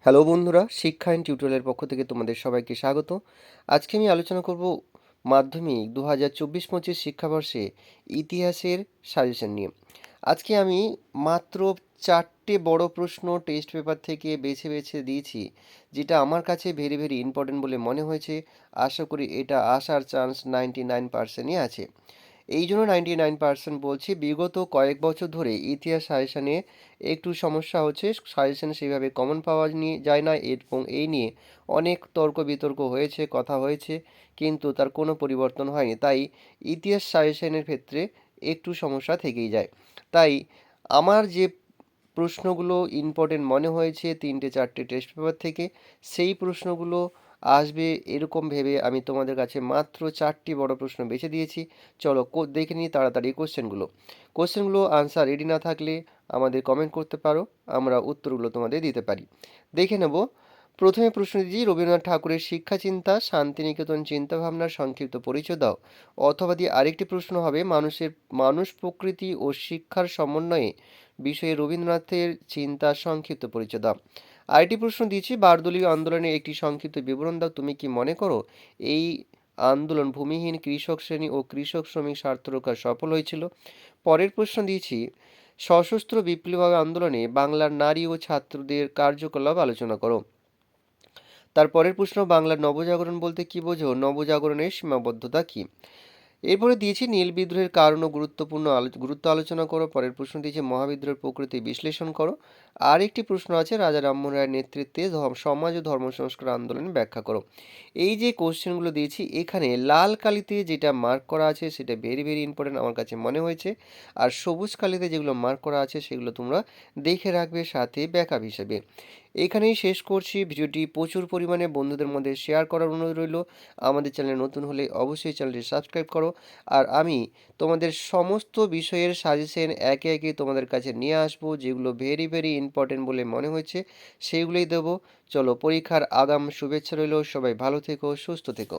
Hello বন্ধুরা, শিক্ষা and টিউটোরিয়ালের পক্ষ থেকে তোমাদের সবাইকে স্বাগত। আজকে আমি আলোচনা করব মাধ্যমিক 2024-25 শিক্ষাবর্ষে ইতিহাসের সাজেশন নিয়ে। আজকে আমি মাত্র 4টে বড় প্রশ্ন টেস্ট পেপার থেকে বেছে বেছে দিয়েছি, যেটা আমার কাছে ভেরি ভেরি ইম্পর্টেন্ট বলে মনে হয়েছে। আশা করি এটা আসার চান্স 99%ই আছে। এই জন্য 99% বলছি, বিগত কয়েক বছর ধরে ইতিহাস সাজেশানে একটু সমস্যা হচ্ছে। সাজেশন সেভাবে কমন পাওয়া যায় না, এবং এই নিয়ে অনেক তর্ক বিতর্ক হয়েছে, কথা হয়েছে, কিন্তু তার কোনো পরিবর্তন হয়নি। তাই ইতিহাস সাজেশনের ক্ষেত্রে একটু সমস্যা থেকেই যায়। তাই আমার যে প্রশ্নগুলো ইম্পর্টেন্ট মনে হয়েছে 3-4টে টেস্ট পেপার থেকে, সেই প্রশ্নগুলো আসবে এরকম ভেবে আমি তোমাদের কাছে মাত্র 4টি বড় প্রশ্ন বেছে দিয়েছি। চলো দেখে নিই তাড়াতাড়ি কোশ্চেনগুলো আনসার রেডি না থাকলে আমাদের কমেন্ট করতে পারো, আমরা উত্তরগুলো তোমাদের দিতে পারি। দেখে নেব। প্রথমে প্রশ্ন দিচ্ছি, রবীন্দ্রনাথ ঠাকুরের শিক্ষা চিন্তা শান্তিনিকেতন চিন্তাভাবনার সংক্ষিপ্ত পরিচয় দাও। অথবা দিয়ে আরেকটি প্রশ্ন হবে, মানুষ প্রকৃতি ও শিক্ষার সমন্বয়ে বিষয়ে রবীন্দ্রনাথের চিন্তার সংক্ষিপ্ত পরিচয় দাও। আরেকটি প্রশ্ন দিয়েছি, বারদলীয় আন্দোলনের একটি সংক্ষিপ্ত বিবরণ দাও। তুমি কি মনে করো এই আন্দোলন ভূমিহীন কৃষক শ্রেণী ও কৃষক শ্রমিক স্বার্থ রক্ষায় সফল হয়েছিল? পরের প্রশ্ন দিয়েছি, সশস্ত্র বিপ্লবী আন্দোলনে বাংলার নারী ও ছাত্রদের কার্যকলাপ আলোচনা করো। তারপরের প্রশ্ন, বাংলার নবজাগরণ বলতে কি বোঝো? নবজাগরণের সীমাবদ্ধতা কি? এরপরে দিয়েছি নীল বিদ্রোহের কারণ ও গুরুত্ব আলোচনা করো। পরের প্রশ্ন দিয়েছি মহাবিদ্রোহের প্রকৃতি বিশ্লেষণ করো। আর একটি প্রশ্ন আছে, রাজা রামমোহন রায়ের নেতৃত্বে সমাজ ও ধর্ম সংস্কার আন্দোলন ব্যাখ্যা করো। এই যে কোশ্চেনগুলো দিয়েছি, এখানে লাল কালিতে যেটা মার্ক করা আছে সেটা ভেরি ভেরি ইম্পর্টেন্ট আমার কাছে মনে হয়েছে, আর সবুজ কালিতে যেগুলো মার্ক করা আছে সেগুলো তোমরা দেখে রাখবে সাথে ব্যাকআপ হিসেবে। এখানেই শেষ করছি ভিডিওটি। প্রচুর পরিমাণে বন্ধুদের মধ্যে শেয়ার করার অনুরোধ রইল। আমাদের চ্যানেলে নতুন হলে অবশ্যই চ্যানেলটি সাবস্ক্রাইব করো। আর আমি তোমাদের সমস্ত বিষয়ের সাজেশন একে একে তোমাদের কাছে নিয়ে আসবো, যেগুলো ভেরি ভেরি ইম্পর্টেন্ট বলে মনে হয়েছে সেইগুলোই দেবো। চলো, পরীক্ষার আগাম শুভেচ্ছা রইল। সবাই ভালো থেকো, সুস্থ থেকো।